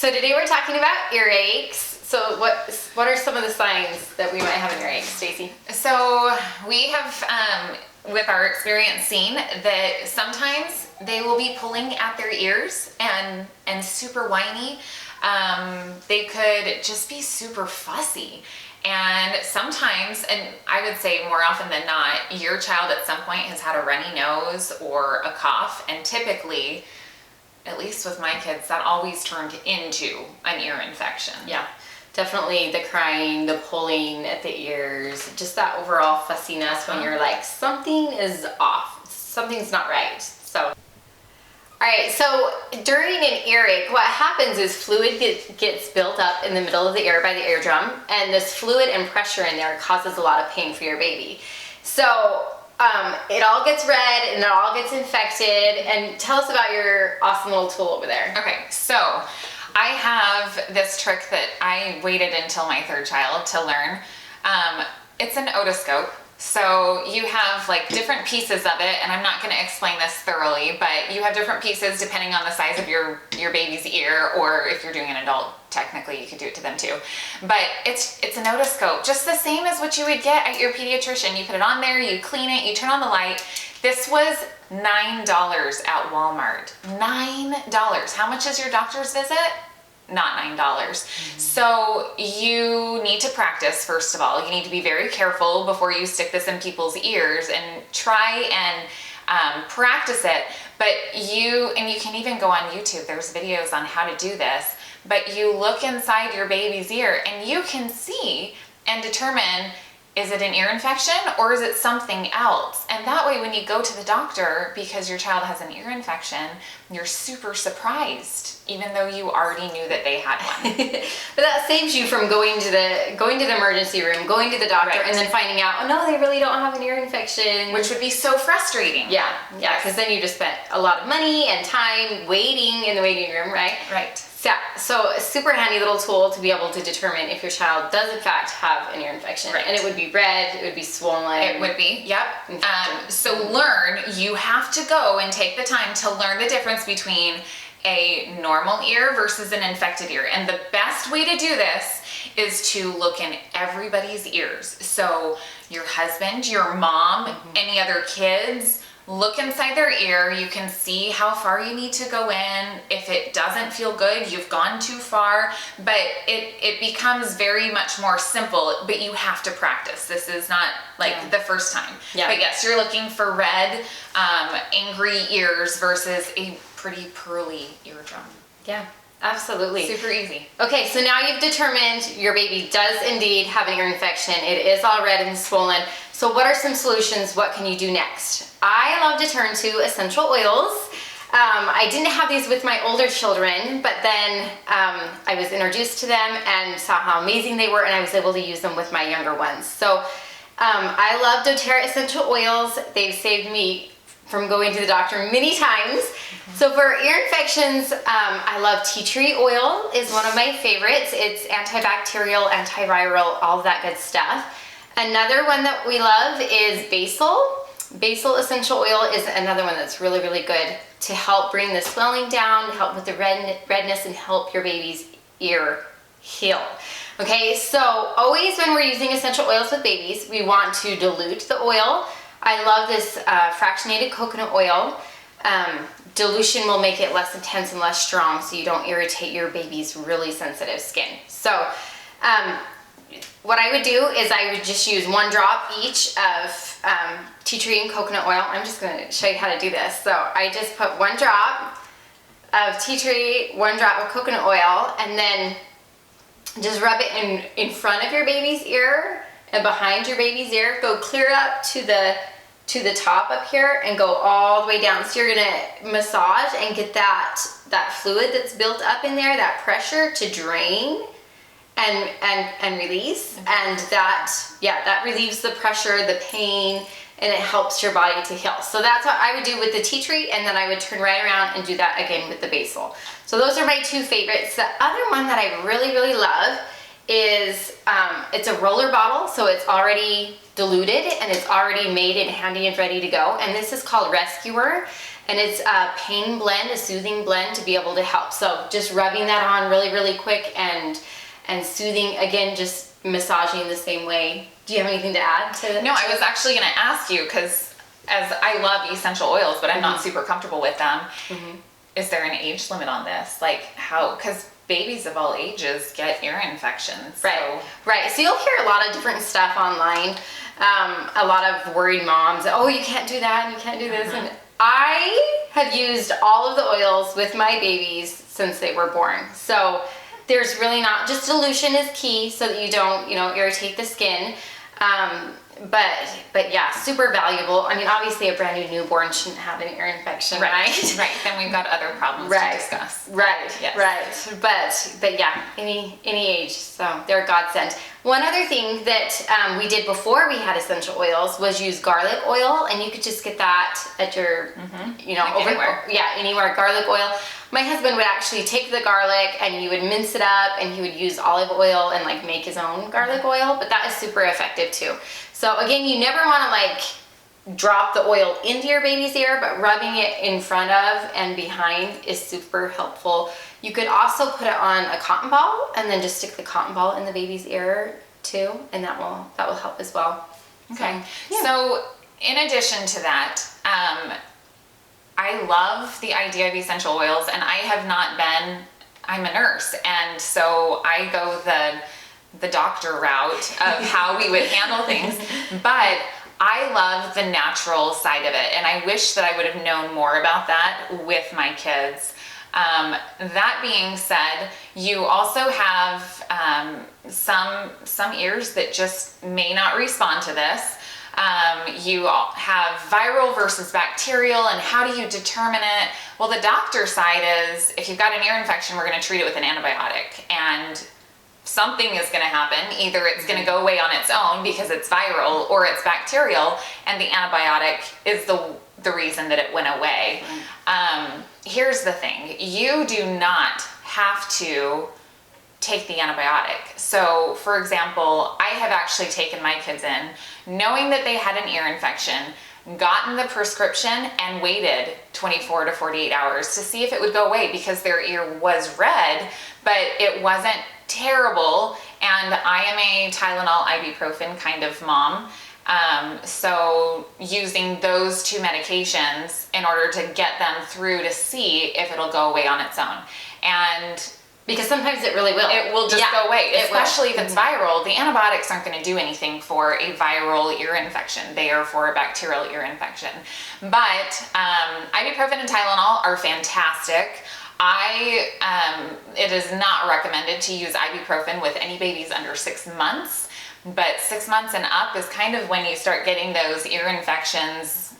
So today we're talking about earaches. So what are some of the signs that we might have in earaches, Stacey? So we have, with our experience, seen that sometimes they will be pulling at their ears and super whiny. They could just be super fussy. And sometimes, and I would say more often than not, your child at some point has had a runny nose or a cough, and typically, at least with my kids, that always turned into an ear infection. Yeah, definitely the crying, the pulling at the ears, just that overall fussiness when you're like, something is off, something's not right. So, all right, so during an earache, what happens is fluid gets built up in the middle of the ear by the eardrum, and this fluid and pressure in there causes a lot of pain for your baby. So it all gets red and it all gets infected. And tell us about your awesome little tool over there. Okay, so I have this trick that I waited until my third child to learn. It's an otoscope. So you have like different pieces of it, and I'm not going to explain this thoroughly, but you have different pieces depending on the size of your baby's ear, or if you're doing an adult, technically you could do it to them too. But it's an otoscope, just the same as what you would get at your pediatrician. You put it on there, you clean it, you turn on the light. This was $9 at Walmart. $9. How much is your doctor's visit? Not $9. Mm-hmm. So you need to practice, first of all. You need to be very careful before you stick this in people's ears, and try and practice it. But you can even go on YouTube. There's videos on how to do this. But you look inside your baby's ear and you can see and determine, is it an ear infection or is it something else? And that way when you go to the doctor because your child has an ear infection, you're super surprised, even though you already knew that they had one. But that saves you from going to the emergency room, going to the doctor, right, and then finding out, oh no, they really don't have an ear infection. Which would be so frustrating. Yeah, because then you just spent a lot of money and time waiting in the waiting room, right? Right. Yeah, so a super handy little tool to be able to determine if your child does in fact have an ear infection. Right. And it would be red, it would be swollen. It would be, yep. So you have to go and take the time to learn the difference between a normal ear versus an infected ear. And the best way to do this is to look in everybody's ears. So your husband, your mom, any other kids, look inside their ear. You can see how far you need to go in. If it doesn't feel good, you've gone too far. But it becomes very much more simple, but you have to practice. This is not like the first time. Yeah. But yes, you're looking for red, angry ears versus a pretty pearly eardrum. Yeah, absolutely. Super easy. Okay, so now you've determined your baby does indeed have an ear infection. It is all red and swollen. So what are some solutions? What can you do next? I love to turn to essential oils. I didn't have these with my older children, but then I was introduced to them and saw how amazing they were, and I was able to use them with my younger ones. So I love doTERRA essential oils. They've saved me from going to the doctor many times. So for ear infections, I love tea tree oil is one of my favorites. It's antibacterial, antiviral, all of that good stuff. Another one that we love is basil. Basil essential oil is another one that's really, really good to help bring the swelling down, help with the redness, and help your baby's ear heal. Okay, so always when we're using essential oils with babies, we want to dilute the oil. I love this fractionated coconut oil. Dilution will make it less intense and less strong so you don't irritate your baby's really sensitive skin. So what I would do is I would just use 1 drop each of tea tree and coconut oil. I'm just going to show you how to do this. So I just put 1 drop of tea tree, 1 drop of coconut oil, and then just rub it in front of your baby's ear and behind your baby's ear. Go clear up to the top up here and go all the way down. So you're gonna massage and get that fluid that's built up in there, that pressure to drain and release. And that relieves the pressure, the pain, and it helps your body to heal. So that's what I would do with the tea tree, and then I would turn right around and do that again with the basil. So those are my 2 favorites. The other one that I really, really love is it's a roller bottle, so it's already diluted and it's already made and handy and ready to go. And this is called Rescuer. and it's a pain blend, a soothing blend to be able to help. So just rubbing that on really, really quick and soothing, again, just massaging the same way. Do you have anything to add to? No, I was actually going to ask you, because as I love essential oils, but I'm not super comfortable with them. Is there an age limit on this? Like how, because babies of all ages get ear infections. So. Right. So you'll hear a lot of different stuff online. A lot of worried moms, oh, you can't do that and you can't do this. And I have used all of the oils with my babies since they were born. So there's really not, just dilution is key so that you don't, irritate the skin. But yeah, super valuable. I mean, obviously a brand new newborn shouldn't have an ear infection, right? Right. Then we've got other problems to discuss. Right. Yes. Right. But yeah, any age. So they're a godsend. One other thing that we did before we had essential oils was use garlic oil, and you could just get that at your, anywhere. Yeah, anywhere. Garlic oil. My husband would actually take the garlic and he would mince it up, and he would use olive oil and like make his own garlic oil. But that is super effective too. So again, you never want to like drop the oil into your baby's ear, but rubbing it in front of and behind is super helpful. You could also put it on a cotton ball and then just stick the cotton ball in the baby's ear too, and that will help as well. Okay. So in addition to that, I love the idea of essential oils, and I'm a nurse, and so I go the doctor route of how we would handle things, but I love the natural side of it, and I wish that I would have known more about that with my kids. That being said, you also have some ears that just may not respond to this. You have viral versus bacterial, and how do you determine it? Well, the doctor side is, if you've got an ear infection, we're going to treat it with an antibiotic, and something is going to happen. Either it's going to go away on its own because it's viral, or it's bacterial, and the antibiotic is the reason that it went away. Here's the thing. You do not have to take the antibiotic. So, for example, I have actually taken my kids in knowing that they had an ear infection, gotten the prescription, and waited 24 to 48 hours to see if it would go away, because their ear was red, but it wasn't terrible. And I am a Tylenol ibuprofen kind of mom. So using those two medications in order to get them through to see if it'll go away on its own. And because sometimes it really will. It will just go away, especially if it's viral. The antibiotics aren't going to do anything for a viral ear infection. They are for a bacterial ear infection. But ibuprofen and Tylenol are fantastic. It is not recommended to use ibuprofen with any babies under 6 months, but 6 months and up is kind of when you start getting those ear infections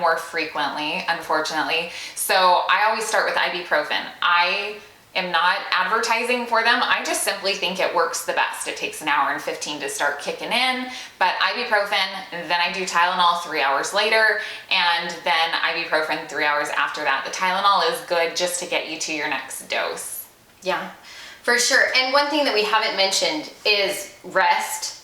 more frequently, unfortunately. So I always start with ibuprofen. I am not advertising for them. I just simply think it works the best. It takes an hour and 15 to start kicking in, but ibuprofen, and then I do Tylenol 3 hours later, and then ibuprofen 3 hours after that. The Tylenol is good just to get you to your next dose. Yeah, for sure. And one thing that we haven't mentioned is rest.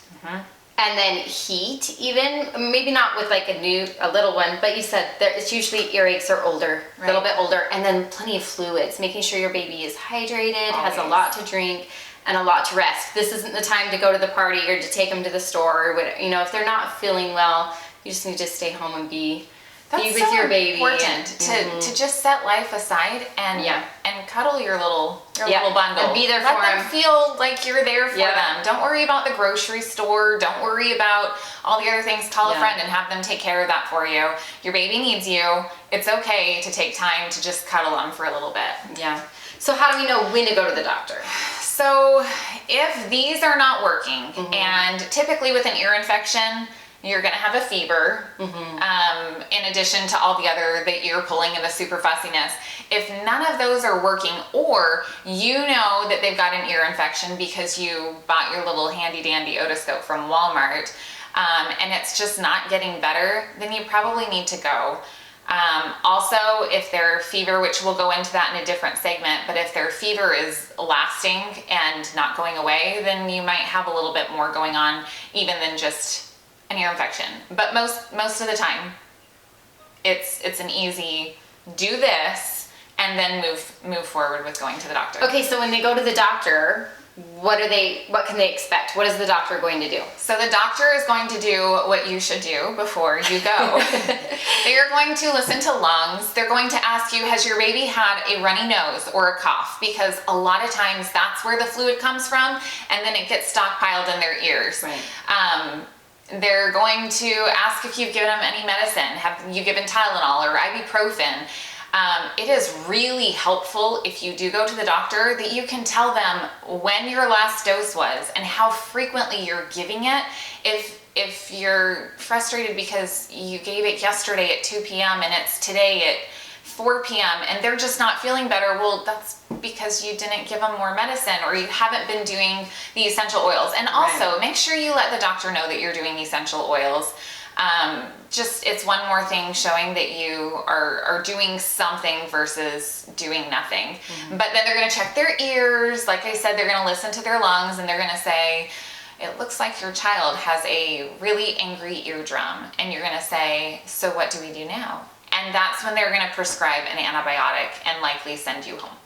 And then heat, even maybe not with like a little one, but you said it's usually earaches are older, a little bit older, and then plenty of fluids, making sure your baby is hydrated, has a lot to drink, and a lot to rest. This isn't the time to go to the party or to take them to the store, or whatever. If they're not feeling well, you just need to stay home and be with your baby. Important to just set life aside and cuddle your little bundle and be there for them. Let them feel like you're there for them. Don't worry about the grocery store. Don't worry about all the other things. Call a friend and have them take care of that for you. Your baby needs you. It's okay to take time to just cuddle them for a little bit. Yeah. So how do we know when to go to the doctor? So if these are not working, and typically with an ear infection, you're going to have a fever, in addition to all the other, the ear pulling and the super fussiness. If none of those are working, or you know that they've got an ear infection because you bought your little handy dandy otoscope from Walmart, and it's just not getting better, then you probably need to go. Also, if their fever, which we'll go into that in a different segment, but if their fever is lasting and not going away, then you might have a little bit more going on even than just an ear infection. But most of the time, it's an easy do this, and then move forward with going to the doctor. Okay, so when they go to the doctor, what can they expect? What is the doctor going to do? So the doctor is going to do what you should do before you go. They are going to listen to lungs. They're going to ask you, has your baby had a runny nose or a cough? Because a lot of times that's where the fluid comes from, and then it gets stockpiled in their ears. Right. They're going to ask if you've given them any medicine. Have you given Tylenol or ibuprofen? It is really helpful if you do go to the doctor that you can tell them when your last dose was and how frequently you're giving it. If you're frustrated because you gave it yesterday at 2 p.m. and it's today at 4 p.m. and they're just not feeling better, well, that's because you didn't give them more medicine or you haven't been doing the essential oils. And also make sure you let the doctor know that you're doing essential oils. It's one more thing showing that you are doing something versus doing nothing. But then they're going to check their ears. Like I said, they're going to listen to their lungs and they're going to say, it looks like your child has a really angry eardrum. And you're going to say, so what do we do now? And that's when they're going to prescribe an antibiotic and likely send you home.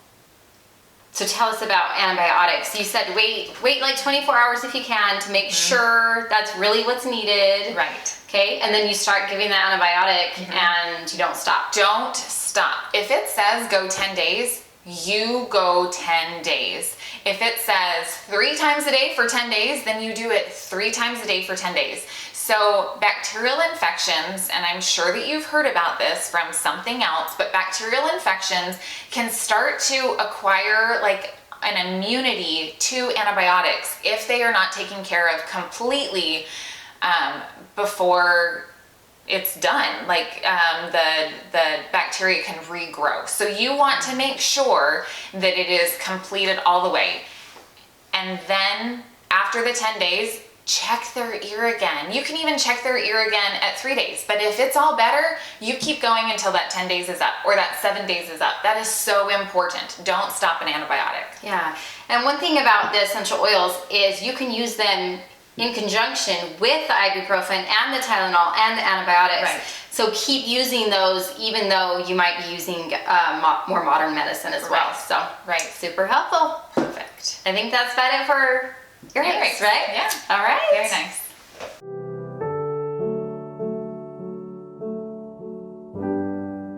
So tell us about antibiotics. You said wait like 24 hours if you can to make sure that's really what's needed. Right. Okay, and then you start giving that antibiotic and you don't stop. Don't stop. If it says go 10 days, you go 10 days. If it says 3 times a day for 10 days, then you do it 3 times a day for 10 days. So bacterial infections, and I'm sure that you've heard about this from something else, but bacterial infections can start to acquire like an immunity to antibiotics if they are not taken care of completely before it's done. Like the bacteria can regrow. So you want to make sure that it is completed all the way. And then after the 10 days, check their ear again. You can even check their ear again at 3 days. But if it's all better, you keep going until that 10 days is up or that 7 days is up. That is so important. Don't stop an antibiotic. Yeah. And one thing about the essential oils is you can use them in conjunction with the ibuprofen and the Tylenol and the antibiotics. Right. So keep using those even though you might be using more modern medicine as well. So super helpful. Perfect. I think that's about it for earaches, right? Yeah. All right. Very nice.